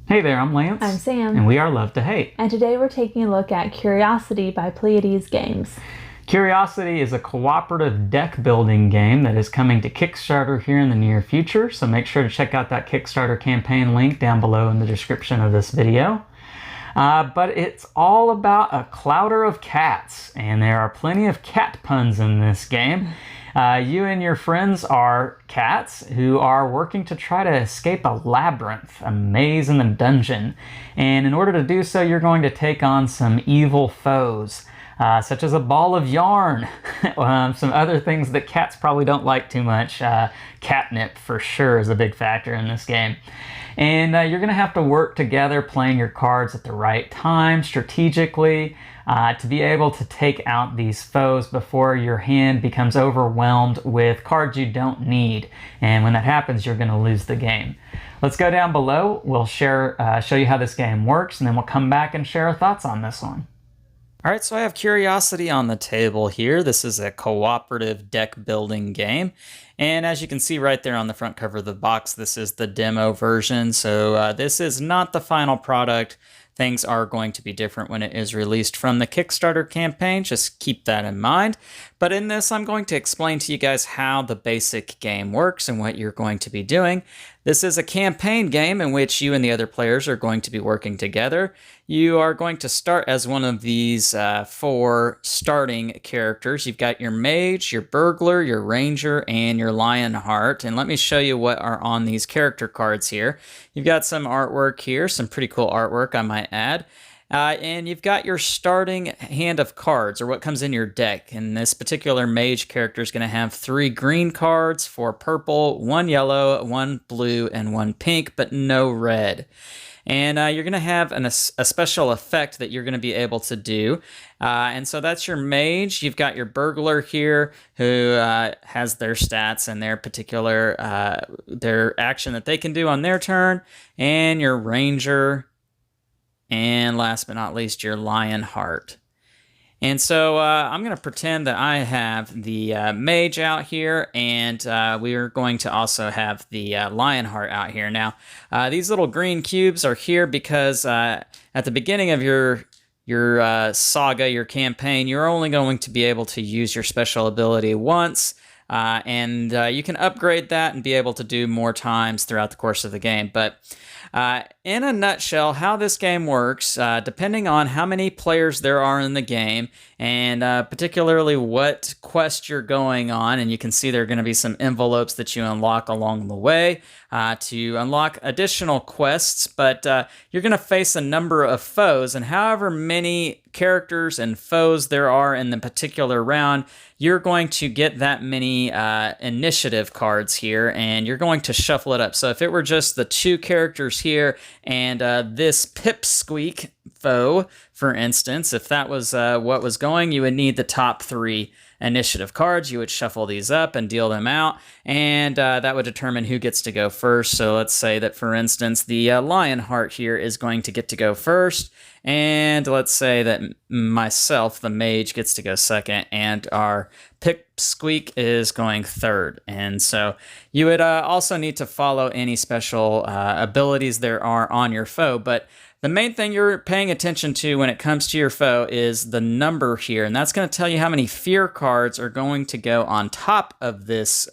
Hey there, I'm Lance. I'm Sam. And we are Love to Hate. And today we're taking a look at Curiosity by Pleiades Games. Curiosity is a cooperative deck building game that is coming to Kickstarter here in the near future, so make sure to check out that Kickstarter campaign link down below in the description of this video. But it's all about a clowder of cats, and there are plenty of cat puns in this game. You and your friends are cats who are working to try to escape a labyrinth, a maze in the dungeon. And in order to do so, you're going to take on some evil foes, such as a ball of yarn, some other things that cats probably don't like too much. Catnip for sure is a big factor in this game. And you're going to have to work together playing your cards at the right time, strategically, to be able to take out these foes before your hand becomes overwhelmed with cards you don't need. And when that happens, you're going to lose the game. Let's go down below. We'll show you how this game works, and then we'll come back and share our thoughts on this one. All right, so I have Curiosity on the table here. This is a cooperative deck building game. And as you can see right there on the front cover of the box, this is the demo version. So this is not the final product. Things are going to be different when it is released from the Kickstarter campaign. Just keep that in mind. But in this, I'm going to explain to you guys how the basic game works and what you're going to be doing. This is a campaign game in which you and the other players are going to be working together. You are going to start as one of these 4 starting characters. You've got your mage, your burglar, your ranger, and your lionheart. And let me show you what are on these character cards here. You've got some artwork here, some pretty cool artwork I might add. And you've got your starting hand of cards, or what comes in your deck. And this particular mage character is going to have 3 green cards, 4 purple, 1 yellow, 1 blue, and 1 pink, but no red. And you're going to have a special effect that you're going to be able to do. And so that's your mage. You've got your burglar here who has their stats and their particular their action that they can do on their turn. And your ranger. And last but not least, your lionheart. And so I'm going to pretend that I have the mage out here, and we are going to also have the lionheart out here. Now, these little green cubes are here because at the beginning of your saga, your campaign, you're only going to be able to use your special ability once. And you can upgrade that and be able to do more times throughout the course of the game. But in a nutshell, how this game works, depending on how many players there are in the game, and particularly what quest you're going on, and you can see there are going to be some envelopes that you unlock along the way to unlock additional quests, but you're going to face a number of foes, and however many characters and foes there are in the particular round, you're going to get that many initiative cards here, and you're going to shuffle it up. So if it were just the 2 characters here and this pipsqueak foe, for instance, if that was what was going, you would need the top 3 initiative cards. You would shuffle these up and deal them out, and that would determine who gets to go first. So let's say that, for instance, the lionheart here is going to get to go first, and let's say that myself, the mage, gets to go second, and our pipsqueak is going third. And so you would also need to follow any special abilities there are on your foe, but the main thing you're paying attention to when it comes to your foe is the number here, and that's going to tell you how many fear cards are going to go on top of this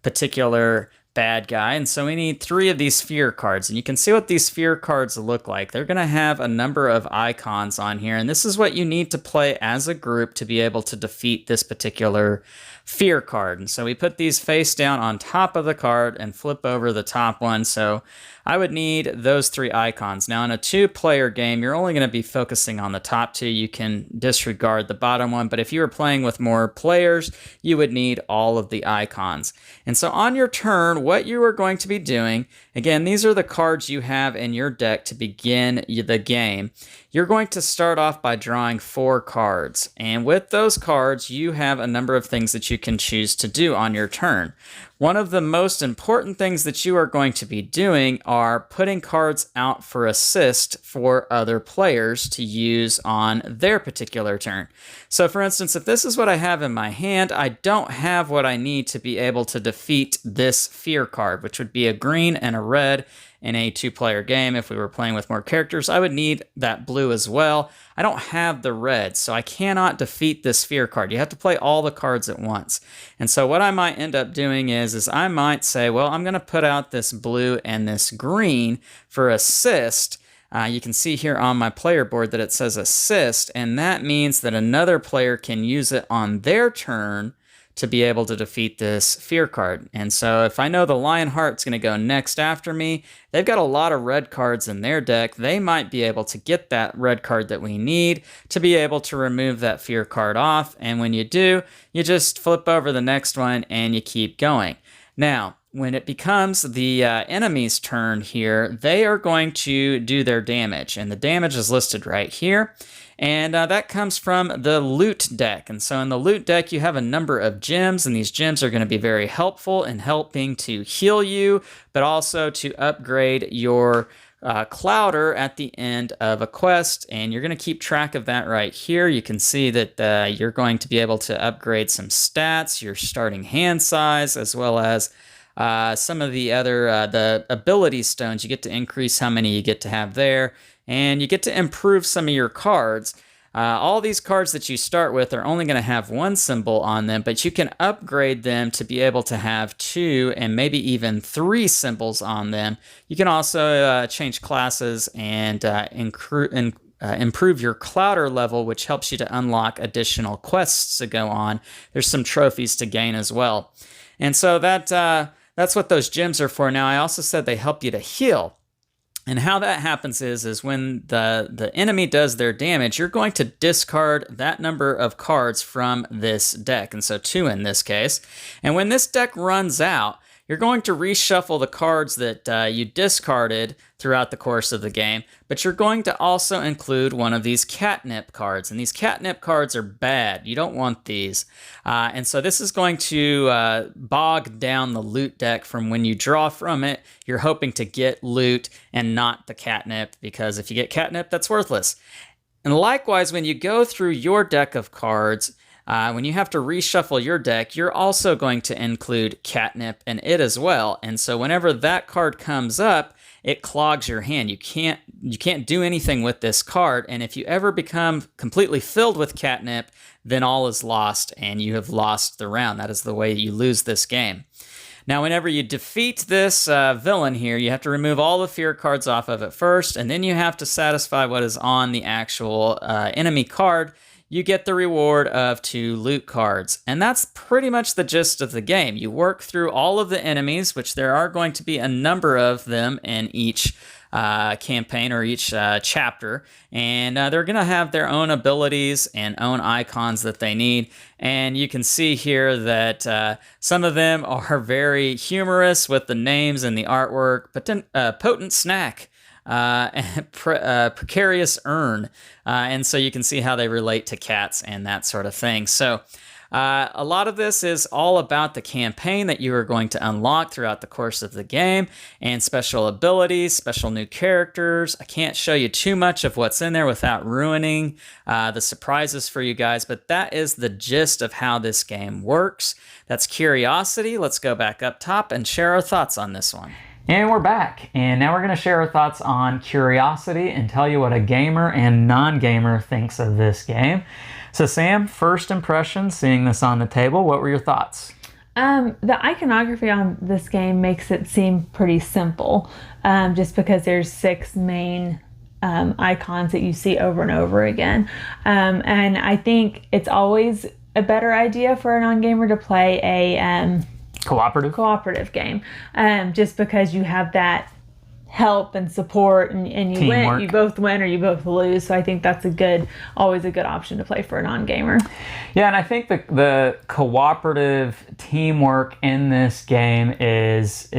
particular bad guy. And so we need 3 of these fear cards, and you can see what these fear cards look like. They're going to have a number of icons on here, and this is what you need to play as a group to be able to defeat this particular fear card. And so we put these face down on top of the card and flip over the top one. So I would need those 3 icons. Now, in a 2-player game, you're only going to be focusing on the top 2. You can disregard the bottom one, but if you were playing with more players, you would need all of the icons. And so on your turn, what you are going to be doing, again, these are the cards you have in your deck to begin the game. You're going to start off by drawing 4 cards, and with those cards, you have a number of things that you can choose to do on your turn. One of the most important things that you are going to be doing are putting cards out for assist for other players to use on their particular turn. So for instance, if this is what I have in my hand, I don't have what I need to be able to defeat this fear card, which would be a green and a red, in a 2-player game. If we were playing with more characters, I would need that blue as well. I don't have the red, so I cannot defeat this fear card. You have to play all the cards at once. And so what I might end up doing is I might say, well, I'm going to put out this blue and this green for assist. You can see here on my player board that it says assist, and that means that another player can use it on their turn to be able to defeat this fear card. And so if I know the Lionheart's going to go next after me, they've got a lot of red cards in their deck. They might be able to get that red card that we need to be able to remove that fear card off. And when you do, you just flip over the next one and you keep going. Now, when it becomes the enemy's turn here, they are going to do their damage. And the damage is listed right here. And that comes from the loot deck. And so in the loot deck, you have a number of gems, and these gems are going to be very helpful in helping to heal you, but also to upgrade your clowder at the end of a quest. And you're going to keep track of that right here. You can see that you're going to be able to upgrade some stats, your starting hand size, as well as some of the other the ability stones. You get to increase how many you get to have there. And you get to improve some of your cards. All these cards that you start with are only going to have one symbol on them, but you can upgrade them to be able to have 2 and maybe even 3 symbols on them. You can also change classes and improve your clowder level, which helps you to unlock additional quests to go on. There's some trophies to gain as well. And so that's what those gems are for. Now, I also said they help you to heal. And how that happens is when the enemy does their damage, you're going to discard that number of cards from this deck, and so 2 in this case. And when this deck runs out, you're going to reshuffle the cards that you discarded throughout the course of the game, but you're going to also include one of these catnip cards. And these catnip cards are bad. You don't want these. And so this is going to bog down the loot deck from when you draw from it. You're hoping to get loot and not the catnip, because if you get catnip, that's worthless. And likewise, when you go through your deck of cards, when you have to reshuffle your deck, you're also going to include catnip in it as well. And so whenever that card comes up, it clogs your hand. You can't do anything with this card. And if you ever become completely filled with catnip, then all is lost and you have lost the round. That is the way you lose this game. Now, whenever you defeat this villain here, you have to remove all the fear cards off of it first, and then you have to satisfy what is on the actual enemy card. You get the reward of 2 loot cards. And that's pretty much the gist of the game. You work through all of the enemies, which there are going to be a number of them in each campaign or each chapter. And they're going to have their own abilities and own icons that they need. And you can see here that some of them are very humorous with the names and the artwork. Potent Snack. Precarious Urn. And so you can see how they relate to cats and that sort of thing. So a lot of this is all about the campaign that you are going to unlock throughout the course of the game, and special abilities, special new characters. I can't show you too much of what's in there without ruining the surprises for you guys, but that is the gist of how this game works. That's Curiosity. Let's go back up top and share our thoughts on this one. And we're back, and now we're going to share our thoughts on Curiosity and tell you what a gamer and non-gamer thinks of this game. So Sam, first impressions, seeing this on the table, what were your thoughts? The iconography on this game makes it seem pretty simple, just because there's 6 main icons that you see over and over again. And I think it's always a better idea for a non-gamer to play a cooperative game, just because you have that help and support, and you Teamwork. win, you both win or you both lose. So I think that's always a good option to play for a non-gamer. Yeah, and I think the cooperative teamwork in this game is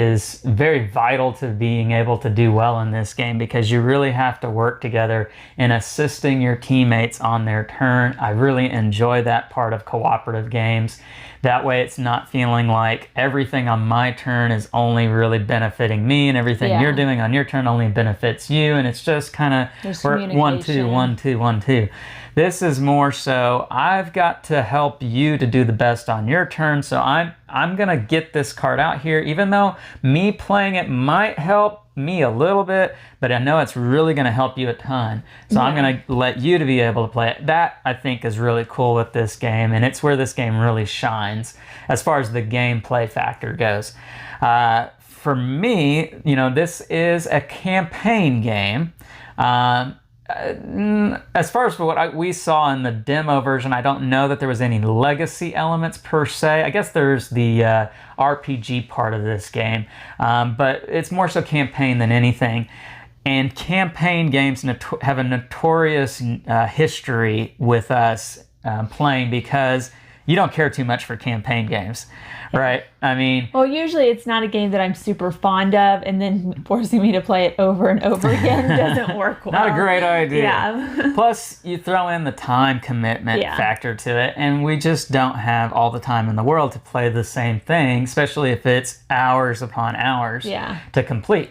very vital to being able to do well in this game, because you really have to work together in assisting your teammates on their turn. I really enjoy that part of cooperative games. That way it's not feeling like everything on my turn is only really benefiting me, and everything you're doing on your turn only benefits you, and it's just kind of 1, 2, 1, 2, 1, 2. This is more so I've got to help you to do the best on your turn, so I'm gonna get this card out here. Even though me playing it might help, me a little bit, but I know it's really going to help you a ton. So I'm going to let you to be able to play it. That, I think, is really cool with this game, and it's where this game really shines as far as the gameplay factor goes. For me, this is a campaign game. As far as what we saw in the demo version, I don't know that there was any legacy elements per se. I guess there's the RPG part of this game, but it's more so campaign than anything. And campaign games have a notorious history with us playing because you don't care too much for campaign games, right? I mean... Well, usually it's not a game that I'm super fond of, and then forcing me to play it over and over again doesn't work well. Not a great idea. Yeah. Plus, you throw in the time commitment factor to it, and we just don't have all the time in the world to play the same thing, especially if it's hours upon hours to complete.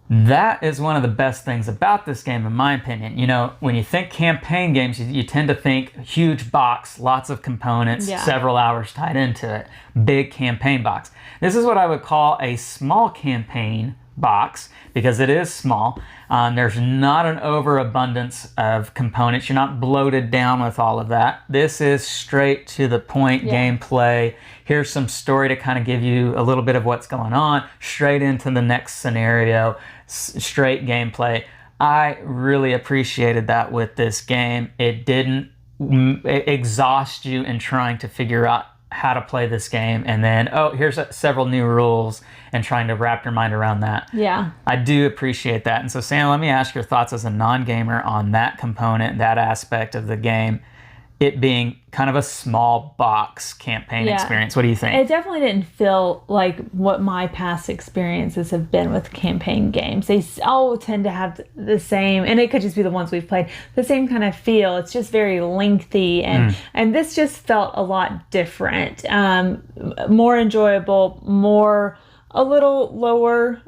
That is one of the best things about this game, in my opinion. When you think campaign games, you tend to think huge box, lots of components, several hours tied into it. Big campaign box. This is what I would call a small campaign box because it is small. There's not an overabundance of components. You're not bloated down with all of that. This is straight to the point gameplay. Here's some story to kind of give you a little bit of what's going on, straight into the next scenario, straight gameplay. I really appreciated that with this game. It didn't exhaust you in trying to figure out how to play this game and then, here's several new rules and trying to wrap your mind around that. Yeah. I do appreciate that. And so, Sam, let me ask your thoughts as a non-gamer on that component, that aspect of the game, it being kind of a small box campaign experience. What do you think? It definitely didn't feel like what my past experiences have been with campaign games. They all tend to have the same, and it could just be the ones we've played, the same kind of feel. It's just very lengthy, and this just felt a lot different, more enjoyable, a little lower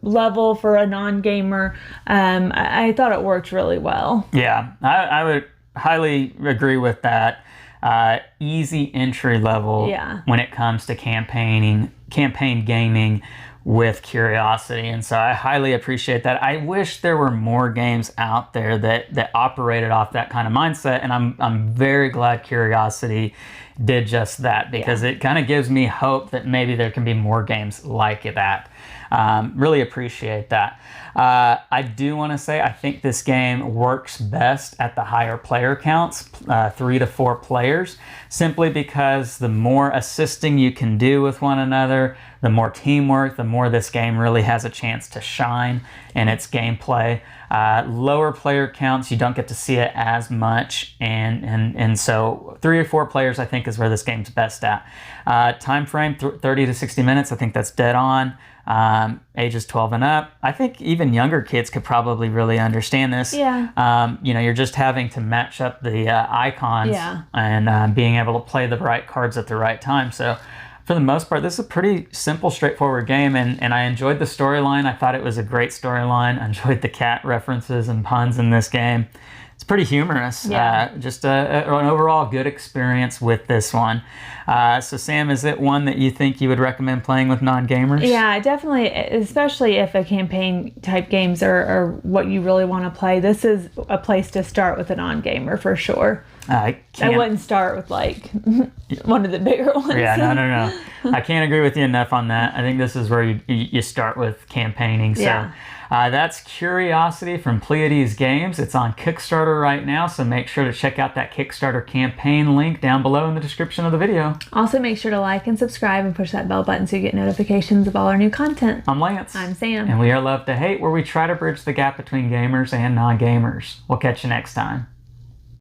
level for a non-gamer. I thought it worked really well. Yeah, I would highly agree with that. Easy entry level when it comes to campaign gaming with curiosity, and so I highly appreciate that. I wish there were more games out there that operated off that kind of mindset, and I'm very glad Curiosity did just that because it kind of gives me hope that maybe there can be more games like that. Really appreciate that. I do want to say I think this game works best at the higher player counts, 3 to 4 players, simply because the more assisting you can do with one another, the more teamwork, the more this game really has a chance to shine in its gameplay. Lower player counts, you don't get to see it as much, and so 3 or 4 players I think is where this game's best at. Time frame 30 to 60 minutes, I think that's dead on. Ages 12 and up. I think even younger kids could probably really understand this. Yeah. You're just having to match up the icons and being able to play the right cards at the right time. So for the most part, this is a pretty simple, straightforward game, and I enjoyed the storyline. I thought it was a great storyline. I enjoyed the cat references and puns in this game. It's pretty humorous. Just an overall good experience with this one. So Sam, is it one that you think you would recommend playing with non-gamers? Yeah, definitely, especially if a campaign type games are what you really want to play. This is a place to start with a non-gamer for sure. I wouldn't start with like one of the bigger ones. Yeah, no. I can't agree with you enough on that. I think this is where you start with campaigning. So that's Curiosity from Pleiades Games. It's on Kickstarter right now, so make sure to check out that Kickstarter campaign link down below in the description of the video. Also, make sure to like and subscribe and push that bell button so you get notifications of all our new content. I'm Lance. I'm Sam. And we are Love to Hate, where we try to bridge the gap between gamers and non-gamers. We'll catch you next time.